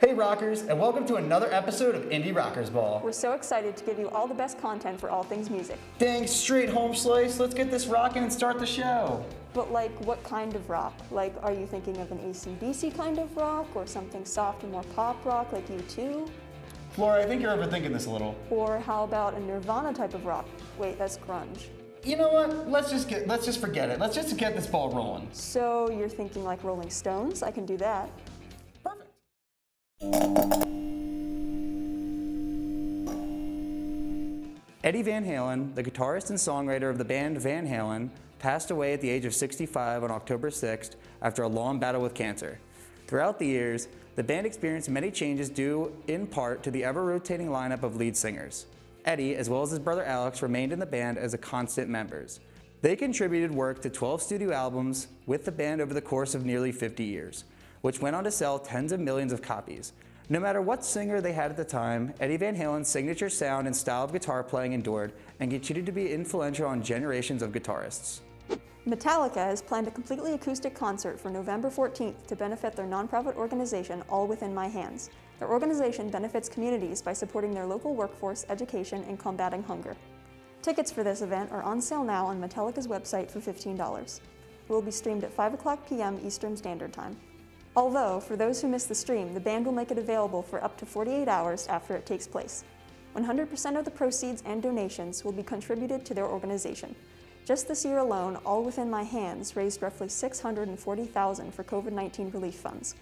Hey rockers, and welcome to another episode of Indie Rockers Ball. We're so excited to give you all the best content for all things music. Dang straight home slice, let's get this rocking and start the show. But like, what kind of rock? Like, are you thinking of an AC/DC kind of rock, or something soft and more pop rock like U2? Flora, I think you're overthinking this a little. Or how about a Nirvana type of rock? Wait, that's grunge. You know what? Let's just forget it. Let's just get this ball rolling. So you're thinking like Rolling Stones? I can do that. Perfect. Eddie Van Halen, the guitarist and songwriter of the band Van Halen, passed away at the age of 65 on October 6th after a long battle with cancer. Throughout the years, the band experienced many changes due in part to the ever-rotating lineup of lead singers. Eddie, as well as his brother Alex, remained in the band as a constant members. They contributed work to 12 studio albums with the band over the course of nearly 50 years, which went on to sell tens of millions of copies. No matter what singer they had at the time, Eddie Van Halen's signature sound and style of guitar playing endured and continued to be influential on generations of guitarists. Metallica has planned a completely acoustic concert for November 14th to benefit their nonprofit organization, All Within My Hands. Their organization benefits communities by supporting their local workforce, education, and combating hunger. Tickets for this event are on sale now on Metallica's website for $15. It will be streamed at 5 o'clock p.m. Eastern Standard Time. Although, for those who miss the stream, the band will make it available for up to 48 hours after it takes place. 100% of the proceeds and donations will be contributed to their organization. Just this year alone, All Within My Hands raised roughly $640,000 for COVID-19 relief funds.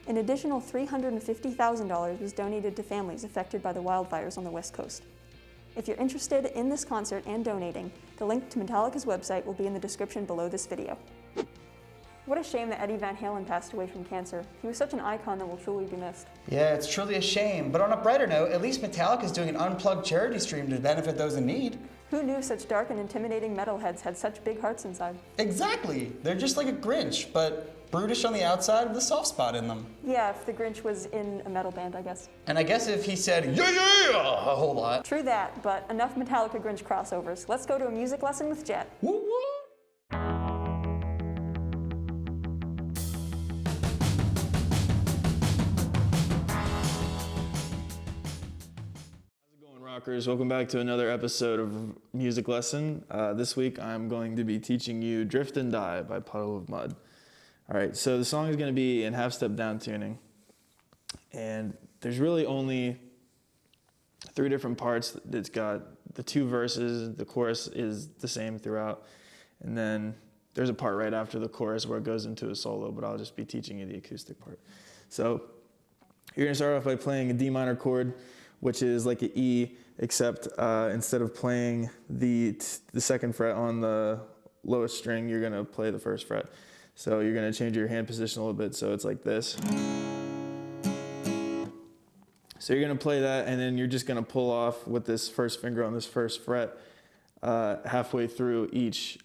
An additional $350,000 was donated to families affected by the wildfires on the West Coast. If you're interested in this concert and donating, the link to Metallica's website will be in the description below this video. What a shame that Eddie Van Halen passed away from cancer. He was such an icon that will truly be missed. Yeah, it's truly a shame, but on a brighter note, at least Metallica's doing an unplugged charity stream to benefit those in need. Who knew such dark and intimidating metalheads had such big hearts inside? Exactly. They're just like a Grinch, but brutish on the outside with a soft spot in them. Yeah, if the Grinch was in a metal band, I guess. And I guess if he said, yeah, a whole lot. True that, but enough Metallica Grinch crossovers. Let's go to a music lesson with Jet. Woo woo! Rockers, welcome back to another episode of Music Lesson. This week I'm going to be teaching you Drift and Die by Puddle of Mudd. Alright, so the song is going to be in half-step down tuning. And there's really only 3 different parts. It's got the 2 verses, the chorus is the same throughout, and then there's a part right after the chorus where it goes into a solo, but I'll just be teaching you the acoustic part. So you're going to start off by playing a D minor chord, which is like an E, except instead of playing the 2nd fret on the lowest string, you're gonna play the 1st fret. So you're gonna change your hand position a little bit, so it's like this. So you're gonna play that, and then you're just gonna pull off with this 1st finger on this 1st fret halfway through each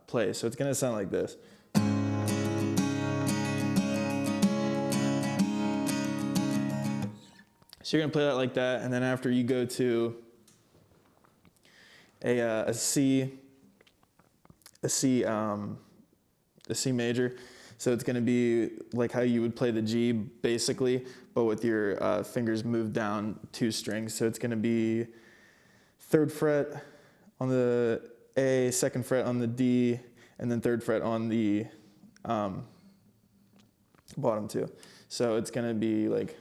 play. So it's gonna sound like this. So you're gonna play that like that, and then after you go to a C major. So it's gonna be like how you would play the G basically, but with your fingers moved down 2 strings. So it's gonna be 3rd fret on the A, 2nd fret on the D, and then 3rd fret on the bottom 2. So it's gonna be like.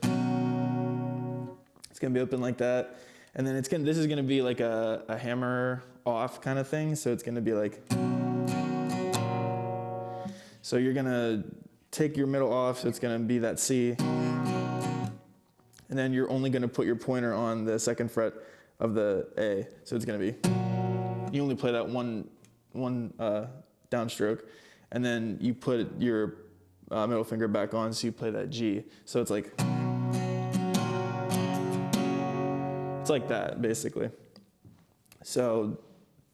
It's gonna be open like that, and then this is gonna be like a hammer off kind of thing. So it's gonna be like. So you're gonna take your middle off, so it's gonna be that C, and then you're only gonna put your pointer on the 2nd fret of the A. So it's gonna be. You only play that one downstroke, and then you put your middle finger back on, so you play that G. So it's like. Like that, basically. So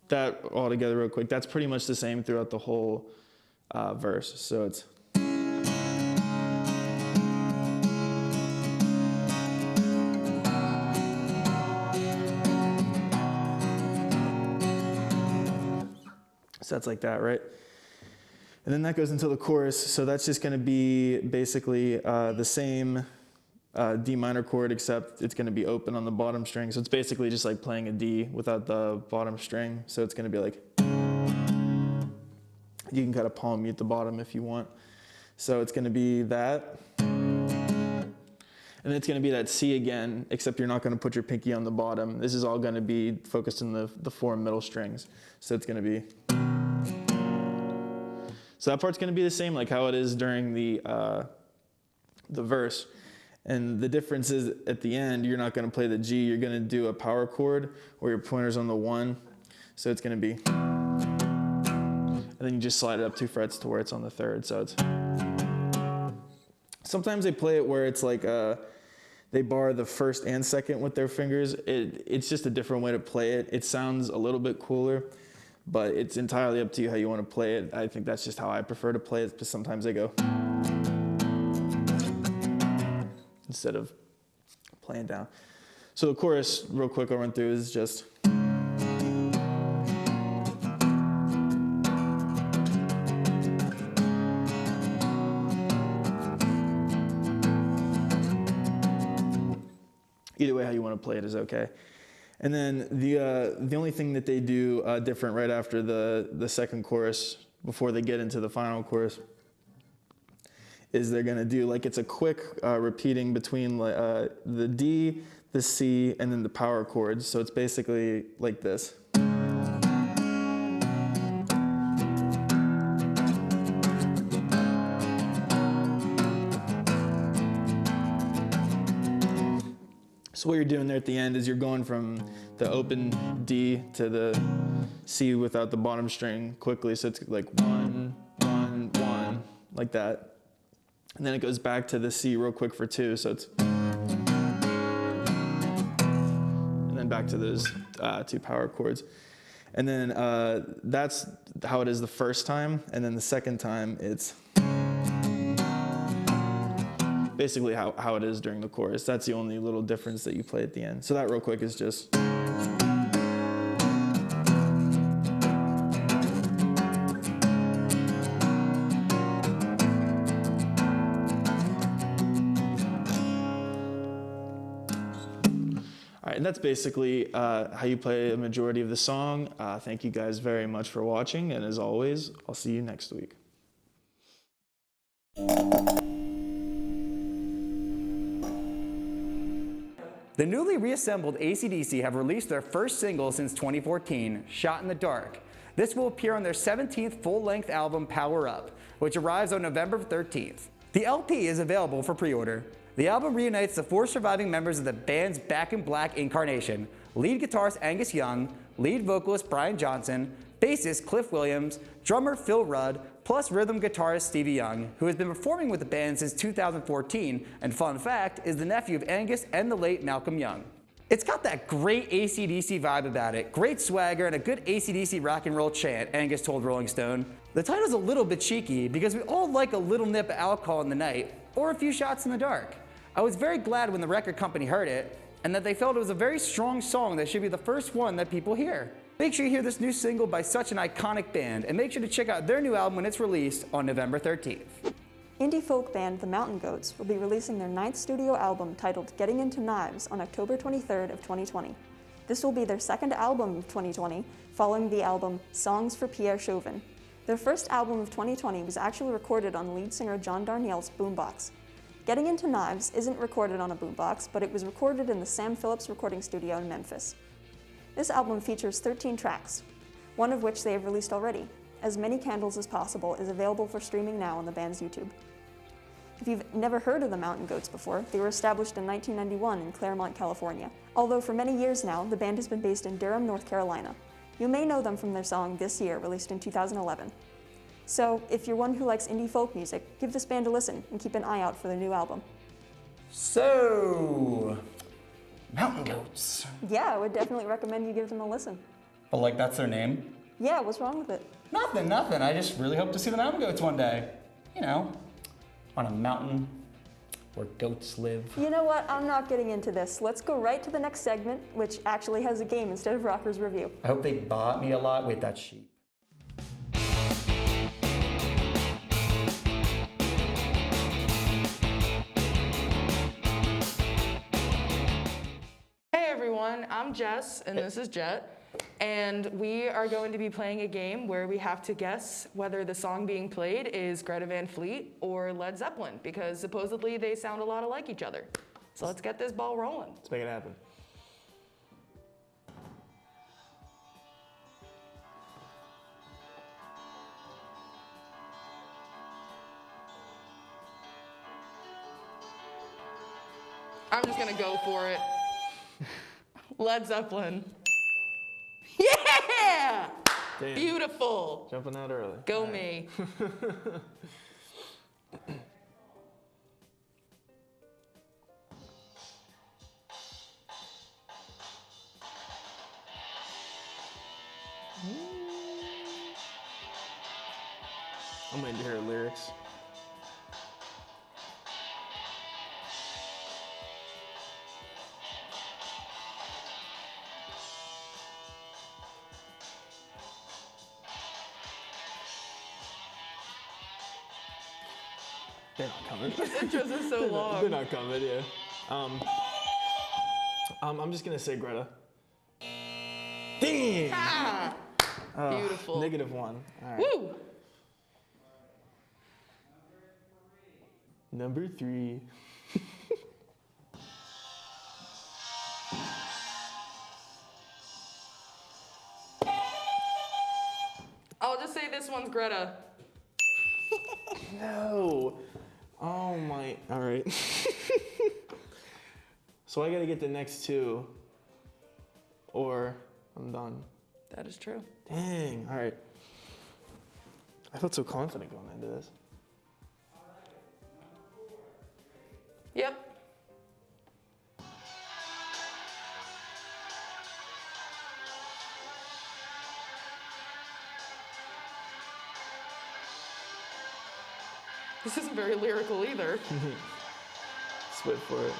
that all together real quick, that's pretty much the same throughout the whole verse. So it's. So that's like that, right? And then that goes into the chorus. So that's just going to be basically the same D minor chord, except it's going to be open on the bottom string. So it's basically just like playing a D without the bottom string. So it's going to be like, you can kind of palm mute the bottom if you want. So it's going to be that. And then it's going to be that C again, except you're not going to put your pinky on the bottom. This is all going to be focused in the 4 middle strings. So it's going to be. So that part's going to be the same like how it is during the verse. And the difference is at the end, you're not going to play the G. You're going to do a power chord where your pointer's on the 1. So it's going to be. And then you just slide it up 2 frets to where it's on the 3rd. So it's. Sometimes they play it where it's like they bar the 1st and 2nd with their fingers. It's just a different way to play it. It sounds a little bit cooler, but it's entirely up to you how you want to play it. I think that's just how I prefer to play it, but sometimes they go instead of playing down. So the chorus, real quick, I'll run through, is just. Either way, how you want to play it is okay. And then the only thing that they do different right after the second chorus, before they get into the final chorus, is they're going to do, like, it's a quick repeating between the D, the C, and then the power chords. So it's basically like this. So what you're doing there at the end is you're going from the open D to the C without the bottom string quickly. So it's like 1, 1, 1, like that. And then it goes back to the C real quick for 2. So it's. And then back to those 2 power chords. And then that's how it is the first time. And then the second time it's. Basically how it is during the chorus. That's the only little difference that you play at the end. So that real quick is just. All right, and that's basically how you play a majority of the song. Thank you guys very much for watching, and as always, I'll see you next week. The newly reassembled AC/DC have released their first single since 2014, Shot in the Dark. This will appear on their 17th full-length album, Power Up, which arrives on November 13th. The LP is available for pre-order. The album reunites the 4 surviving members of the band's Back in Black incarnation: lead guitarist Angus Young, lead vocalist Brian Johnson, bassist Cliff Williams, drummer Phil Rudd, plus rhythm guitarist Stevie Young, who has been performing with the band since 2014, and fun fact, is the nephew of Angus and the late Malcolm Young. It's got that great AC/DC vibe about it, great swagger, and a good AC/DC rock and roll chant, Angus told Rolling Stone. The title's a little bit cheeky because we all like a little nip of alcohol in the night, or a few shots in the dark. I was very glad when the record company heard it, and that they felt it was a very strong song that should be the first one that people hear. Make sure you hear this new single by such an iconic band, and make sure to check out their new album when it's released on November 13th. Indie folk band The Mountain Goats will be releasing their 9th studio album titled Getting Into Knives on October 23rd of 2020. This will be their 2nd album of 2020, following the album Songs for Pierre Chauvin. Their first album of 2020 was actually recorded on lead singer John Darnielle's boombox. Getting Into Knives isn't recorded on a boombox, but it was recorded in the Sam Phillips recording studio in Memphis. This album features 13 tracks, one of which they have released already. As Many Candles as Possible is available for streaming now on the band's YouTube. If you've never heard of the Mountain Goats before, they were established in 1991 in Claremont, California. Although for many years now, the band has been based in Durham, North Carolina. You may know them from their song This Year, released in 2011. So, if you're one who likes indie folk music, give this band a listen and keep an eye out for their new album. So, Mountain Goats. Yeah, I would definitely recommend you give them a listen. But like, that's their name? Yeah, what's wrong with it? Nothing. I just really hope to see the Mountain Goats one day. You know, on a mountain where goats live. You know what? I'm not getting into this. Let's go right to the next segment, which actually has a game instead of Rocker's Review. I hope they bought me a lot. Wait, that's sheep. I'm Jess, and this is Jet. And we are going to be playing a game where we have to guess whether the song being played is Greta Van Fleet or Led Zeppelin, because supposedly they sound a lot alike each other. So let's get this ball rolling. Let's make it happen. I'm just gonna go for it. Led Zeppelin. Yeah! Damn. Beautiful. Jumping out early. Go All right. me. I'm waiting to hear the lyrics. They're not coming. Intros are so They're long. not coming, yeah. I'm just gonna say Greta. Dang! Ah! Beautiful. -1. All right. Woo! Number 3. I'll just say this one's Greta. No. Oh my. All right. So I gotta get the next 2, or I'm done. That is true. Dang. All right. I felt so confident going into this. Yep. This isn't very lyrical either. Let's wait for it.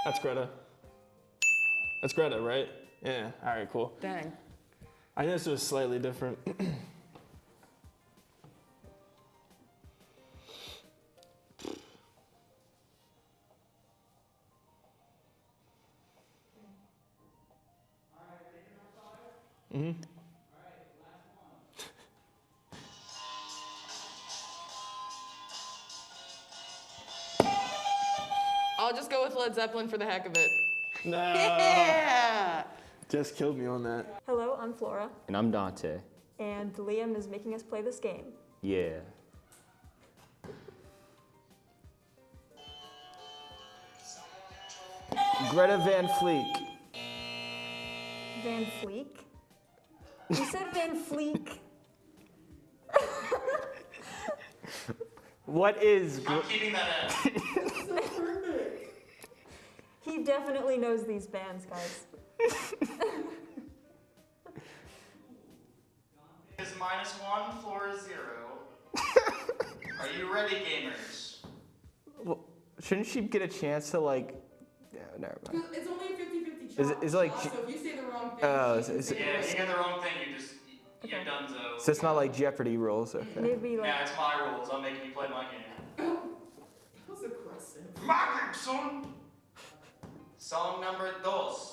That's Greta. That's Greta, right? Yeah. All right. Cool. Dang. I know this was slightly different. I'll just go with Led Zeppelin for the heck of it. No. Yeah! Just killed me on that. Hello, I'm Flora, And I'm Dante. and Liam is making us play this game. Yeah. Greta Van Fleet. Van Fleek? You said Van Fleek. What is I'm keeping that in. He definitely knows these bands, guys. Is -1, floor is 0. Are you ready, gamers? Well, shouldn't she get a chance to like? Yeah, never mind. It's only a 50-50 Is it- is it like shot, so if you say the wrong thing, Oh, she can is say it- the Yeah, right if you get the wrong thing, you're donezo. So it's not like Jeopardy rules, okay? Maybe like Yeah, it's my rules. I'm making you play my game. That was aggressive. My game, son! Song number 2.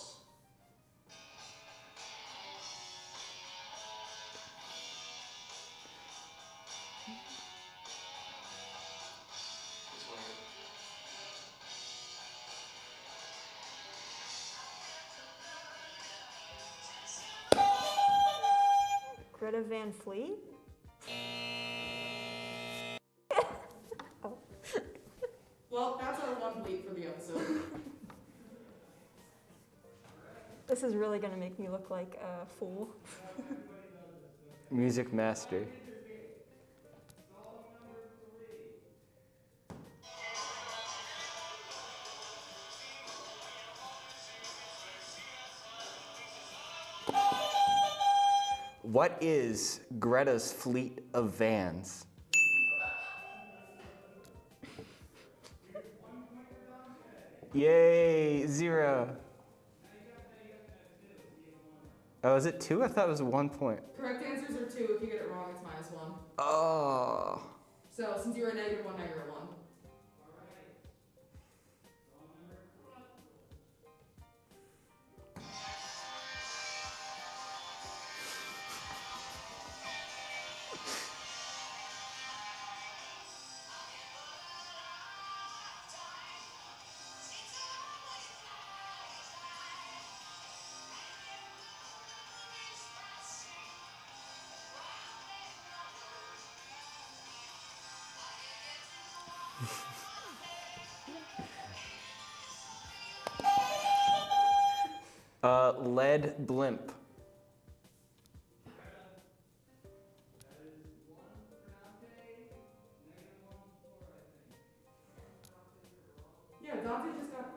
This one here. Greta Van Fleet? Well, that's our one bleep for the episode. This is really gonna make me look like a fool. Music master. What is Greta's fleet of vans? Yay, 0. Oh, is it 2? I thought it was 1 point. Correct answers are 2. If you get it wrong, it's -1. Oh. So since you were -1, now you're at 1. Lead blimp. Yeah, Dante just got.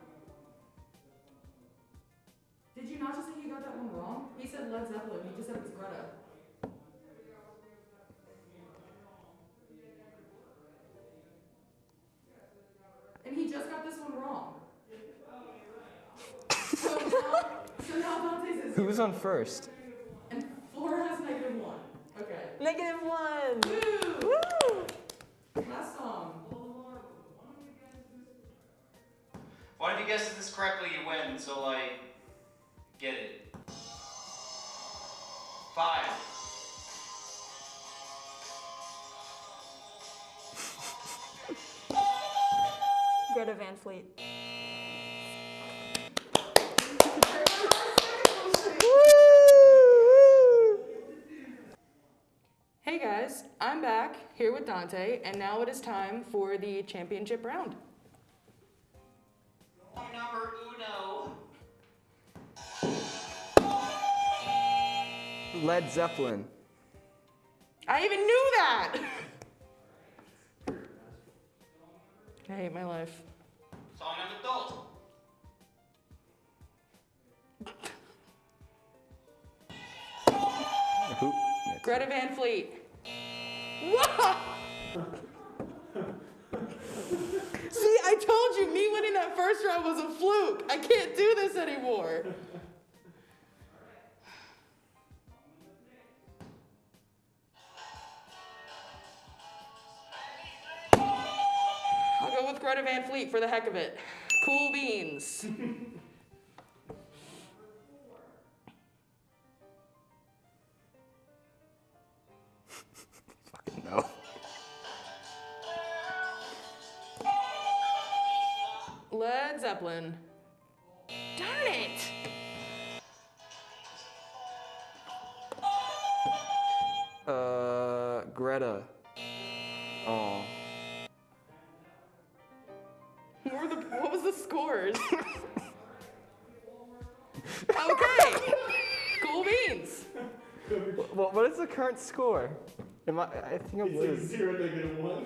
Did you not just say he got that one wrong? He said Led Zeppelin. He just said it was Greta. And he just got this one wrong. So now Dante's is. Who's on first? And Flora has -1. Okay. -1. Woo! Woo! Last song. One of you guesses this correctly, you win. So like, get it. 5. Greta Van Fleet. Hey guys, I'm back here with Dante, and now it is time for the championship round. Number uno. Led Zeppelin. I even knew that! I hate my life. Song of adult. Who? Greta Van Fleet. What? See, I told you, me winning that first round was a fluke. I can't do this anymore. I'll go with Greta Van Fleet for the heck of it. Cool beans. Fucking no. Led Zeppelin. Darn it! Greta. Oh. What was the scores? Okay. Cool beans. What is the current score? I think I'm losing. 0 -1.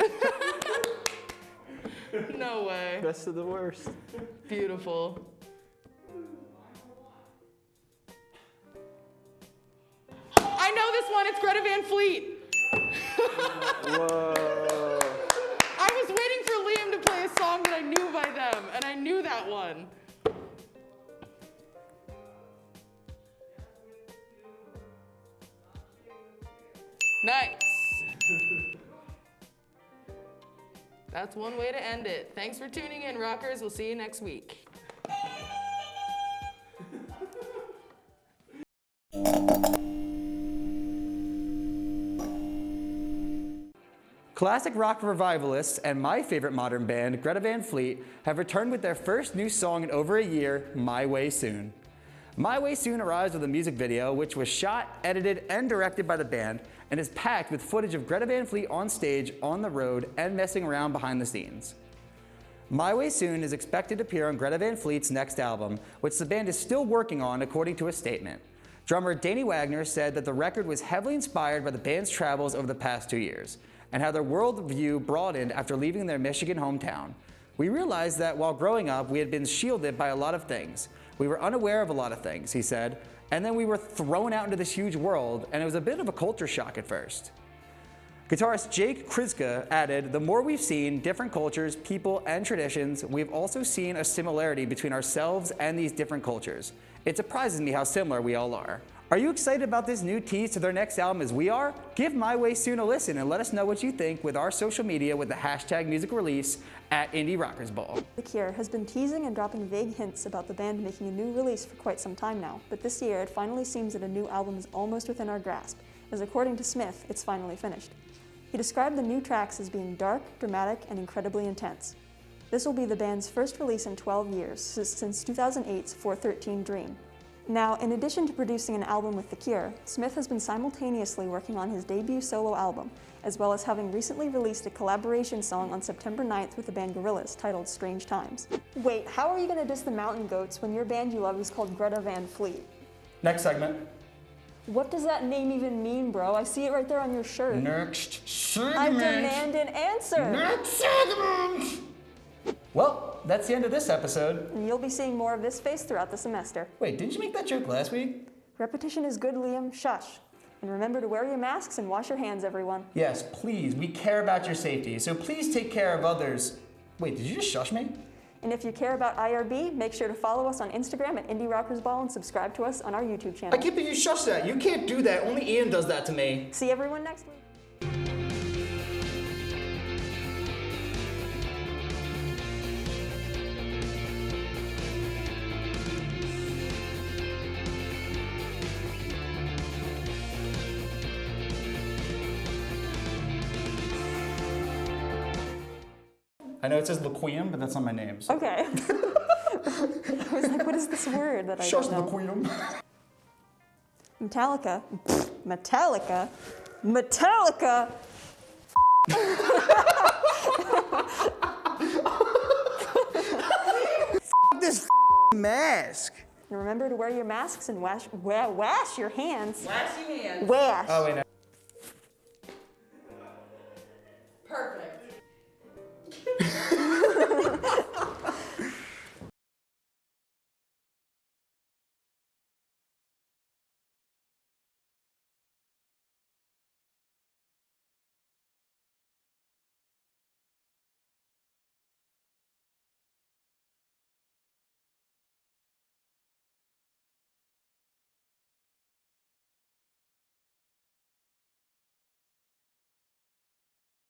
No way. Best of the worst. Beautiful. I know this one. It's Greta Van Fleet. Whoa. I was waiting for Liam to play a song that I knew by them, and I knew that one. Nice. That's one way to end it. Thanks for tuning in, rockers. We'll see you next week. Classic rock revivalists and my favorite modern band, Greta Van Fleet, have returned with their first new song in over a year, My Way Soon. My Way Soon arrives with a music video which was shot, edited, and directed by the band and is packed with footage of Greta Van Fleet on stage, on the road, and messing around behind the scenes. My Way Soon is expected to appear on Greta Van Fleet's next album, which the band is still working on according to a statement. Drummer Danny Wagner said that the record was heavily inspired by the band's travels over the past 2 years, and how their worldview broadened after leaving their Michigan hometown. We realized that while growing up, we had been shielded by a lot of things. We were unaware of a lot of things, he said, and then we were thrown out into this huge world, and it was a bit of a culture shock at first. Guitarist Jake Kriska added, "The more we've seen different cultures, people, and traditions, we've also seen a similarity between ourselves and these different cultures. It surprises me how similar we all are." Are you excited about this new tease to their next album as we are? Give My Way Soon a listen and let us know what you think with our social media with the hashtag music release at Indie Rockers Ball. The Cure has been teasing and dropping vague hints about the band making a new release for quite some time now, but this year it finally seems that a new album is almost within our grasp, as according to Smith, it's finally finished. He described the new tracks as being dark, dramatic, and incredibly intense. This will be the band's first release in 12 years, since 2008's 413 Dream. Now, in addition to producing an album with The Cure, Smith has been simultaneously working on his debut solo album, as well as having recently released a collaboration song on September 9th with the band Gorillaz titled Strange Times. Wait, how are you gonna diss the Mountain Goats when your band you love is called Greta Van Fleet? Next segment. What does that name even mean, bro? I see it right there on your shirt. Next segment. I demand an answer! Next segment. Well, that's the end of this episode. And you'll be seeing more of this face throughout the semester. Wait, didn't you make that joke last week? Repetition is good, Liam. Shush. And remember to wear your masks and wash your hands, everyone. Yes, please. We care about your safety, so please take care of others. Wait, did you just shush me? And if you care about IRB, make sure to follow us on Instagram at Indie Rockers Ball and subscribe to us on our YouTube channel. I can't believe you shush that. You can't do that. Only Ian does that to me. See everyone next week. I know it says Laqueum, but that's not my name. So. Okay. I was like, what is this word that I Shush don't know? Laqueum. Metallica. Metallica. Metallica. This mask. And remember to wear your masks and wash your hands. Wash your hands. Wash. Oh, wait, no.